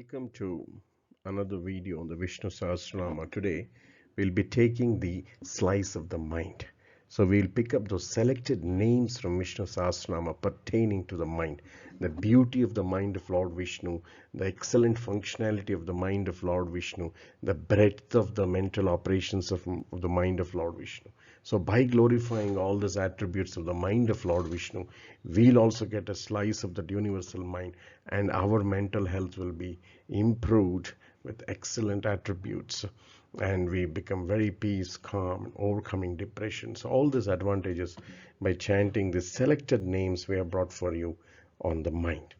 Welcome to another video on the Vishnu Sahasranama. Today we'll be taking the slice of the mind. So we'll pick up those selected names from Vishnu Sahasranama pertaining to the mind, the beauty of the mind of Lord Vishnu, the excellent functionality of the mind of Lord Vishnu, the breadth of the mental operations of the mind of Lord Vishnu. So by glorifying all these attributes of the mind of Lord Vishnu, we'll also get a slice of that universal mind, and our mental health will be improved with excellent attributes, and we become very peace, calm, and overcoming depression. So all these advantages by chanting the selected names we have brought for you on the mind.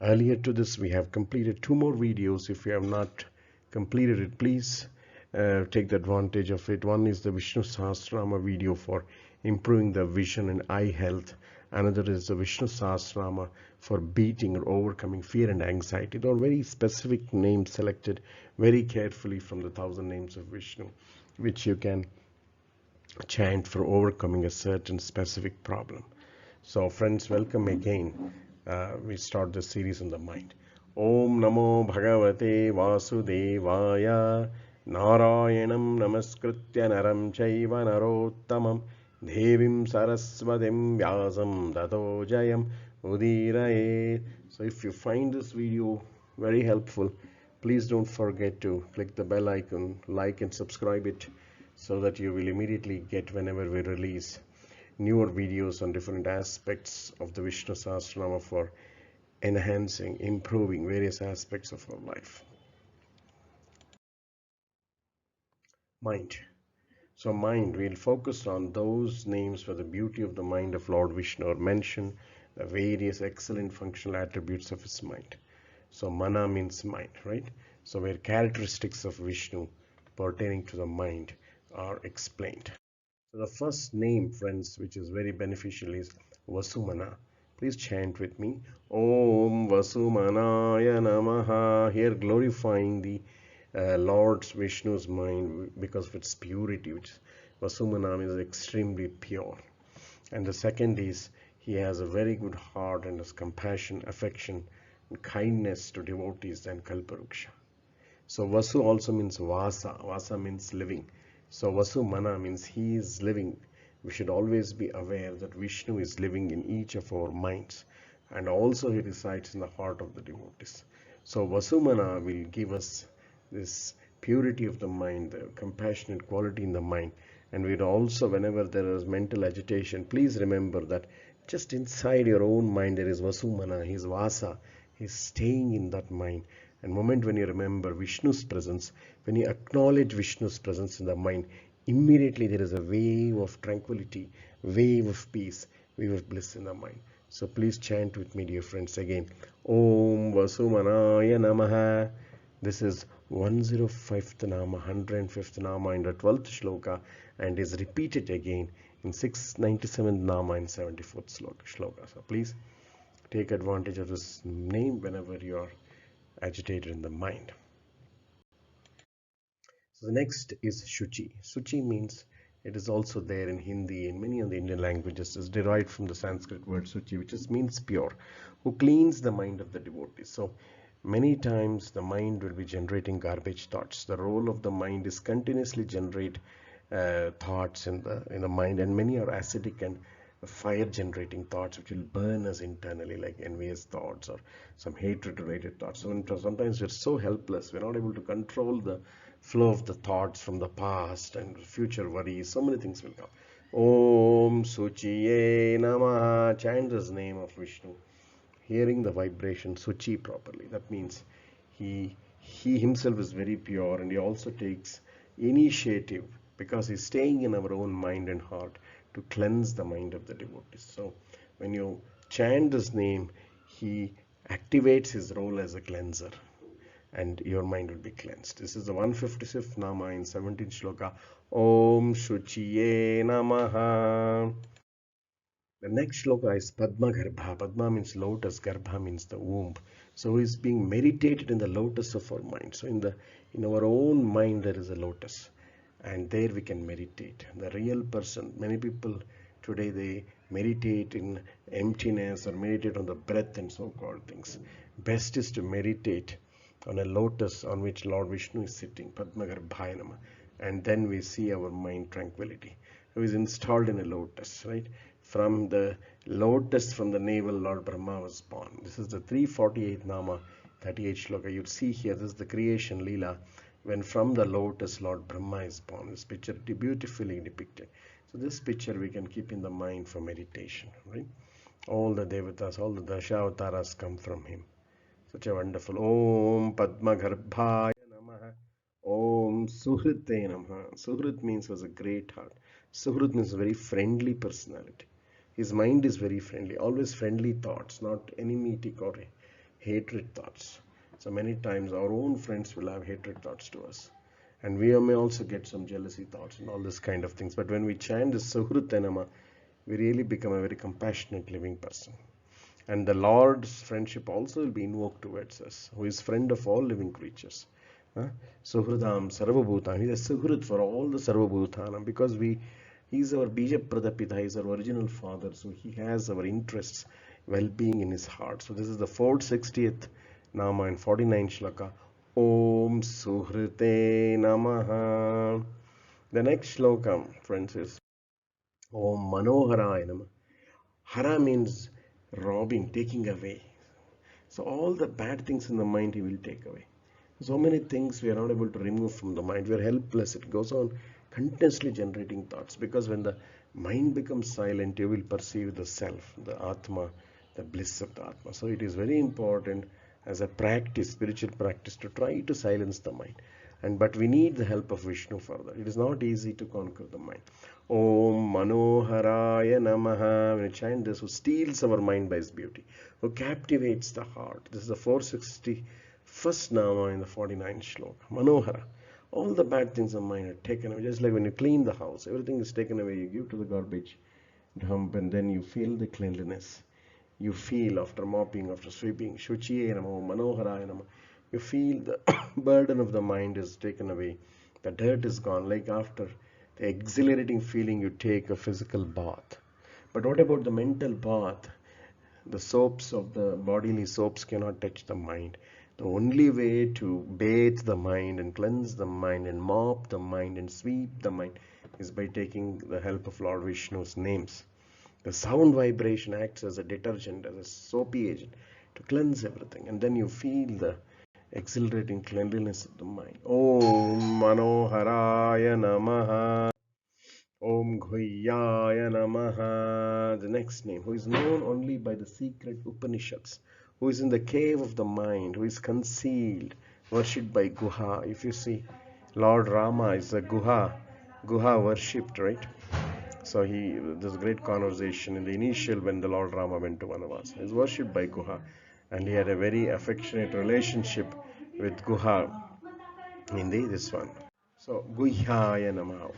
Earlier to this, we have completed 2 more videos. If you have not completed it, please take the advantage of it. One is the Vishnu Sahasranama video for improving the vision and eye health. Another is the Vishnu Sahasranama for beating or overcoming fear and anxiety. There are very specific names selected very carefully from the 1000 names of Vishnu, which you can chant for overcoming a certain specific problem. So friends, welcome again. We start the series on the mind. Om Namo Bhagavate Vasudevaya Narayanam Namaskritya Naram Chaiva Narottamam Devim Saraswatim Vyasam Tato Jayam Udiraye. So if you find this video very helpful, please don't forget to click the bell icon, like and subscribe it, so that you will immediately get whenever we release newer videos on different aspects of the Vishnu Sahasranama for enhancing, improving various aspects of our life. Mind. So mind, we'll focus on those names for the beauty of the mind of Lord Vishnu, or mention the various excellent functional attributes of his mind. So mana means mind, right? So where characteristics of Vishnu pertaining to the mind are explained. So the first name, friends, which is very beneficial, is Vasumana. Please chant with me. Om Vasumanaya Namah. Here glorifying the Lord Vishnu's mind because of its purity, which Vasumana is extremely pure. And the second is he has a very good heart and has compassion, affection, and kindness to devotees and Kalparuksha. So Vasu also means Vasa. Vasa means living. So Vasumana means he is living. We should always be aware that Vishnu is living in each of our minds, and also he resides in the heart of the devotees. So Vasumana will give us this purity of the mind, the compassionate quality in the mind. And we'd also, whenever there is mental agitation, please remember that just inside your own mind there is Vasumana, his Vasa, he's staying in that mind. And moment when you remember Vishnu's presence, when you acknowledge Vishnu's presence in the mind, immediately there is a wave of tranquility, wave of peace, wave of bliss in the mind. So please chant with me, dear friends, again. Om Vasumanaya Namah. This is 105th Nama, 105th Nama in the 12th Shloka, and is repeated again in 697th Nama and 74th Shloka. So please take advantage of this name whenever you are agitated in the mind. So the next is Suchi. Suchi means, it is also there in Hindi and many of the Indian languages, is derived from the Sanskrit word Suchi, which means pure, who cleans the mind of the devotee. So many times the mind will be generating garbage thoughts. The role of the mind is continuously generate thoughts in the mind, and many are acidic and fire generating thoughts which will burn us internally, like envious thoughts or some hatred related thoughts. So sometimes we're so helpless, we're not able to control the flow of the thoughts from the past and future worries. So many things will come. Om Suchiye Namah. Chant this name of Vishnu, hearing the vibration Suchi properly. That means he himself is very pure, and he also takes initiative because he's staying in our own mind and heart to cleanse the mind of the devotees. So when you chant this name, he activates his role as a cleanser, and your mind will be cleansed. This is the 156th Nama in 17th Shloka. Om Suchiye Namah. The next shloka is Padmagarbhaaya. Padma means lotus, Garbha means the womb. So he is being meditated in the lotus of our mind. So in our own mind there is a lotus, and there we can meditate. The real person, many people today, they meditate in emptiness or meditate on the breath and so-called things. Best is to meditate on a lotus on which Lord Vishnu is sitting, Padmagarbhaaya Namah, and then we see our mind tranquility. Who is installed in a lotus, right? From the lotus, from the navel, Lord Brahma was born. This is the 348th Nama, 38 shloka. You'd see here, this is the creation Leela, when from the lotus, Lord Brahma is born. This picture beautifully depicted. So this picture we can keep in the mind for meditation, right? All the devatas, all the dashavataras come from him. Such a wonderful. Om Padmagarbhaaya Namah. Om Suhritaaya Namah. Suhrit means was a great heart. Suhrit means a very friendly personality. His mind is very friendly, always friendly thoughts, not enemitic or hatred thoughts. So many times our own friends will have hatred thoughts to us. And we may also get some jealousy thoughts and all this kind of things. But when we chant this Suhritaaya Namah, we really become a very compassionate living person. And the Lord's friendship also will be invoked towards us, who is friend of all living creatures. Suhridam Sarvabhutan. He is a Suhrit for all the Sarvabhutanam, because he is our Bija Pradapita, he is our original father, so he has our interests, well-being in his heart. So this is the 460th Nama and 49 Shlaka. Om Suhrite Namaha. The next Shlokam, friends, is Om Manoharaaya Namah. Hara means robbing, taking away. So all the bad things in the mind he will take away. So many things we are not able to remove from the mind. We are helpless. It goes on continuously generating thoughts, because when the mind becomes silent, you will perceive the self, the Atma, the bliss of the Atma. So it is very important as a practice, spiritual practice, to try to silence the mind. But we need the help of Vishnu for that. It is not easy to conquer the mind. Om Manoharaaya Namah. When you chant this, who steals our mind by his beauty, who captivates the heart. This is the 461st Nama in the 49th Shloka. Manohara. All the bad things of mind are taken away. Just like when you clean the house, everything is taken away. You give to the garbage dump, and then you feel the cleanliness. You feel after mopping, after sweeping, Suchiye Namah, Manoharaaya Namah, you feel the burden of the mind is taken away. The dirt is gone, like after the exhilarating feeling you take a physical bath. But what about the mental bath? The soaps of the bodily soaps cannot touch the mind. The only way to bathe the mind and cleanse the mind and mop the mind and sweep the mind is by taking the help of Lord Vishnu's names. The sound vibration acts as a detergent, as a soapy agent to cleanse everything. And then you feel the exhilarating cleanliness of the mind. Om Manoharaaya Namah. Om Guhyaaya Namah. The next name, who is known only by the secret Upanishads, who is in the cave of the mind, who is concealed, worshipped by Guha. If you see, Lord Rama is a Guha worshipped, right? So there's a great conversation in the initial when the Lord Rama went to Vanavasa. He was worshipped by Guha, and he had a very affectionate relationship with Guha in this one. So Guhyaaya Namah.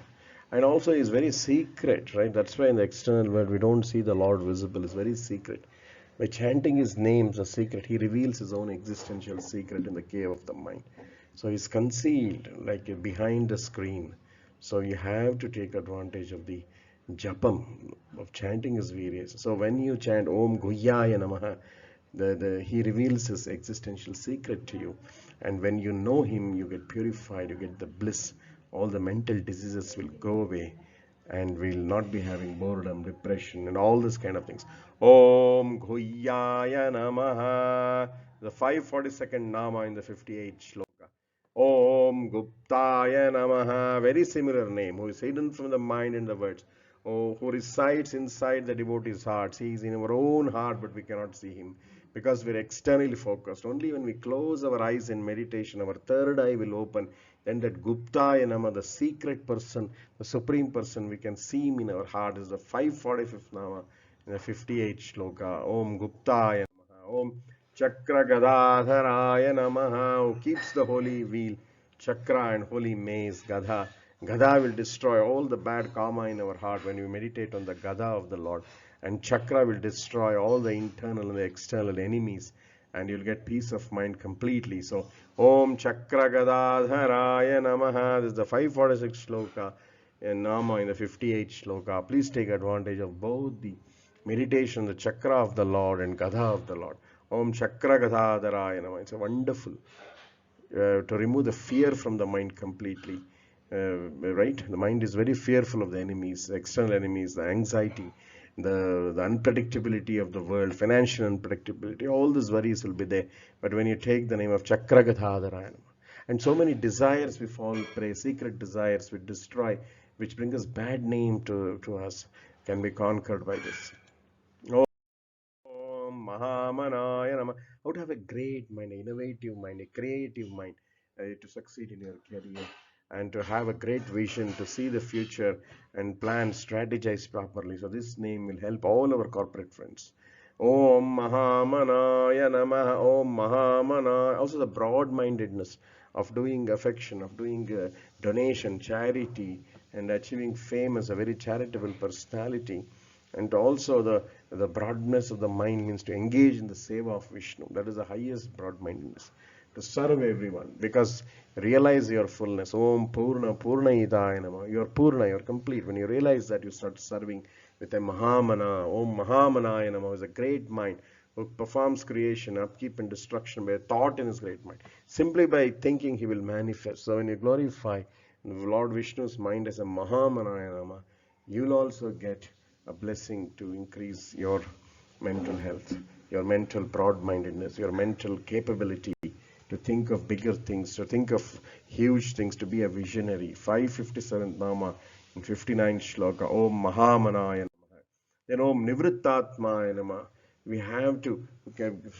And also is very secret, right? That's why in the external world we don't see the Lord visible. It's very secret. By chanting his names, a secret, he reveals his own existential secret in the cave of the mind. So he's concealed like behind the screen. So you have to take advantage of the japam of chanting his various. So when you chant Om Guhyaaya Namah, he reveals his existential secret to you. And when you know him, you get purified, you get the bliss. All the mental diseases will go away, and we'll not be having boredom, depression, and all this kind of things. Om Guhyaaya Namah. The 542nd Nama in the 58th Shloka. Om Guptaaya Namah. Very similar name, who is hidden from the mind and the words. Oh, who resides inside the devotee's hearts. He is in our own heart, but we cannot see him because we're externally focused. Only when we close our eyes in meditation, our third eye will open. Then that Guptaaya Namah, the secret person, the supreme person, we can see him in our heart. This is the 545th Nama in the 58th Shloka. Om Guptaaya Namah. Om Chakragadadharaaya Namah, who keeps the holy wheel, chakra and holy maze, Gadha. Gadha will destroy all the bad karma in our heart when we meditate on the Gadha of the Lord. And chakra will destroy all the internal and the external enemies. And you'll get peace of mind completely. So, Om Chakragadadharaaya Namah. This is the 546 Shloka and Nama in the 58th Shloka. Please take advantage of both the meditation, the chakra of the Lord and Gadha of the Lord. Om Chakragadadharaaya Namah. It's a wonderful to remove the fear from the mind completely. Right? The mind is very fearful of the enemies, the external enemies, the anxiety, the unpredictability of the world, financial unpredictability, all these worries will be there. But when you take the name of Chakragadadharaaya Namah, and so many desires we fall prey, secret desires we destroy, which bring us bad name to us, can be conquered by this. Om Mahamanaaya Namah. How to have a great mind, an innovative mind, a creative mind to succeed in your career and to have a great vision to see the future and plan, strategize properly. So this name will help all our corporate friends. Om Mahamanaya Namah. Om Mahamanaya. Also the broad-mindedness of doing affection, of doing donation, charity, and achieving fame as a very charitable personality. And also the broadness of the mind means to engage in the seva of Vishnu. That is the highest broad-mindedness. To serve everyone, because realize your fullness. Om Purna Purnayitaya Namah. You are Purna, you are complete. When you realize that, you start serving with a Mahamana. Om Mahamanaya Namah is a great mind who performs creation, upkeep, and destruction by a thought in his great mind. Simply by thinking, he will manifest. So when you glorify Lord Vishnu's mind as a Mahamanaya Namah, you will also get a blessing to increase your mental health, your mental broad-mindedness, your mental capability to think of bigger things, to think of huge things, to be a visionary. 557th Nama in 59 Shloka. Om Mahamanaya Namah. Then Om Nivritta-atmaaya Namah. We have to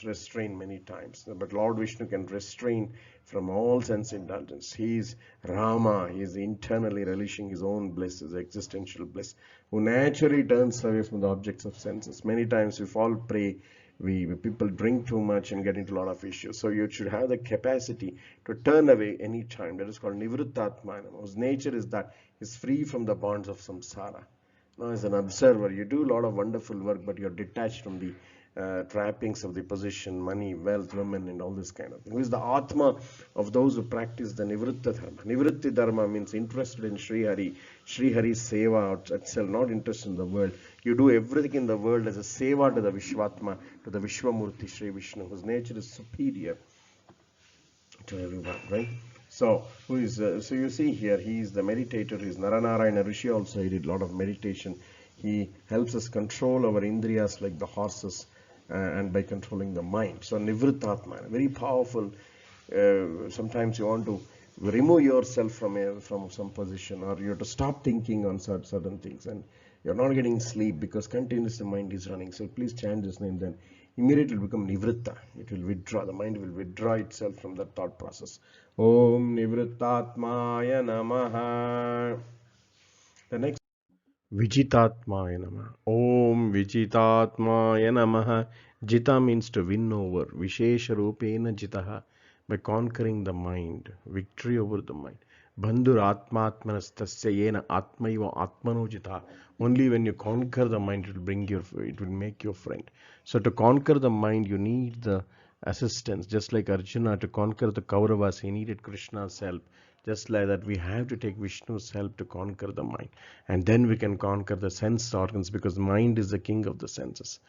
restrain many times, but Lord Vishnu can restrain from all sense indulgence. He is Rama, he is internally relishing his own bliss, his existential bliss, who naturally turns away from the objects of senses. Many times we fall prey, people drink too much and get into a lot of issues. So you should have the capacity to turn away any time. That is called Nivritta-atmaaya Namah, whose nature is that is free from the bonds of samsara. Now, as an observer, you do a lot of wonderful work, but you're detached from the trappings of the position, money, wealth, women, and all this kind of thing. Who is the Atma of those who practice the Nivritta Dharma? Nivritti Dharma means interested in Sri Hari, Sri Hari's seva itself, not interested in the world. You do everything in the world as a seva to the Vishwatma, to the Vishwamurti Sri Vishnu, whose nature is superior to everyone, right? So, so you see here, he is the meditator, he is Naranarayana Rishi also, he did a lot of meditation. He helps us control our indriyas like the horses and by controlling the mind. So, Nivritta-atmaaya, very powerful. Sometimes you want to remove yourself from some position, or you have to stop thinking on certain things, and you're not getting sleep because continuously the mind is running. So, please chant this name, then immediately it will become Nivritta. It will withdraw, the mind will withdraw itself from that thought process. Om Nivritta-atmaaya Namah. The next, Vijitaatmaaya Namah. Om Vijitaatmaaya Namah. Jita means to win over. Vishesha Rupena Jitaha. By conquering the mind, victory over the mind. Bandhur Atmatmanastasya Yena Atmaiva Atmanojita. Only when you conquer the mind, it will make your friend. So to conquer the mind, you need the assistance. Just like Arjuna, to conquer the Kauravas, he needed Krishna's help. Just like that, we have to take Vishnu's help to conquer the mind. And then we can conquer the sense organs, because mind is the king of the senses.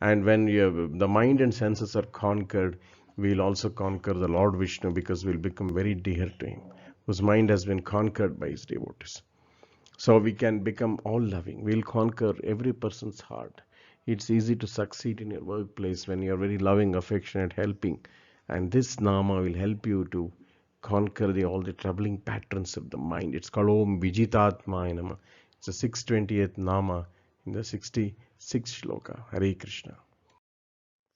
And when the mind and senses are conquered, we'll also conquer the Lord Vishnu, because we'll become very dear to him, whose mind has been conquered by his devotees. So we can become all loving. We'll conquer every person's heart. It's easy to succeed in your workplace when you're very loving, affectionate, helping. And this Nama will help you to conquer all the troubling patterns of the mind. It's called Om Vijitaatmaaya Namah. It's the 620th Nama in the 66th Shloka. Hare Krishna.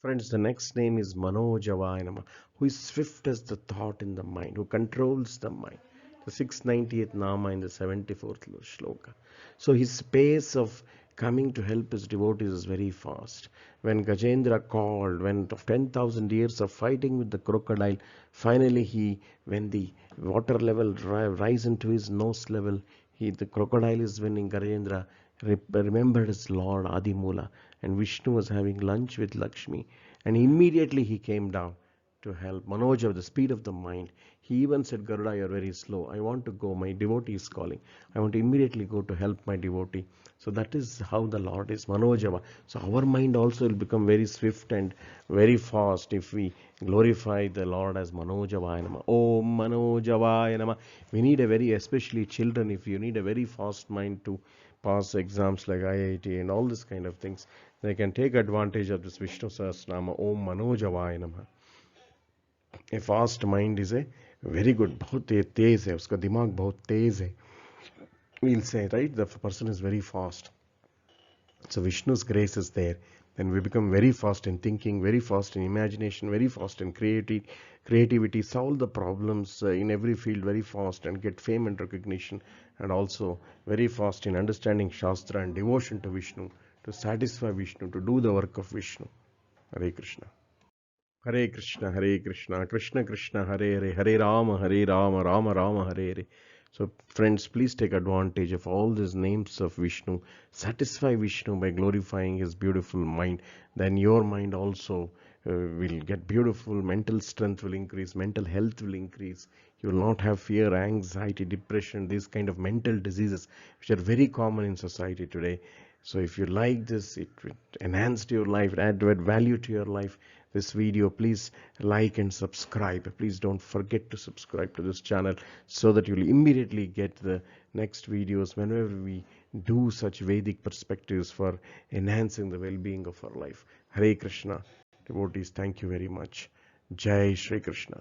Friends, the next name is Manojavaaya Namah, who is swift as the thought in the mind, who controls the mind. The 690th Nama in the 74th Shloka. So his pace of coming to help his devotees is very fast. When Gajendra called, when 10,000 years of fighting with the crocodile, finally when the water level rise into his nose level, the crocodile is winning. Gajendra remembered his Lord Adimula, and Vishnu was having lunch with Lakshmi, and immediately he came down to help. Manoja, the speed of the mind. He even said, Garuda, you're very slow. I want to go. My devotee is calling. I want to immediately go to help my devotee. So that is how the Lord is. Manojava. So our mind also will become very swift and very fast if we glorify the Lord as Manojavaaya Namah. Oh, Manojavaaya Namah. We need a very, especially children, if you need a very fast mind to pass exams like IIT and all this kind of things, they can take advantage of this Vishnu Sahasranama. Om Manojavaaya Namah. A fast mind is a very good, बहुत तेज है, उसका दिमाग बहुत तेज है, we'll say, right? The person is very fast. So Vishnu's grace is there. Then we become very fast in thinking, very fast in imagination, very fast in creativity, solve the problems in every field very fast and get fame and recognition, and also very fast in understanding Shastra and devotion to Vishnu, to satisfy Vishnu, to do the work of Vishnu. Hare Krishna. Hare Krishna, Hare Krishna, Krishna Krishna, Hare Hare, Hare Rama, Rama Rama, Hare Hare. So friends, please take advantage of all these names of Vishnu. Satisfy Vishnu by glorifying his beautiful mind. Then your mind also will get beautiful. Mental strength will increase. Mental health will increase. You will not have fear, anxiety, depression, these kind of mental diseases which are very common in society today. So if you like this, it will enhance your life, add value to your life, this video, please like and subscribe. Please don't forget to subscribe to this channel so that you'll immediately get the next videos whenever we do such Vedic perspectives for enhancing the well-being of our life. Hare Krishna. Devotees, thank you very much. Jai Shri Krishna.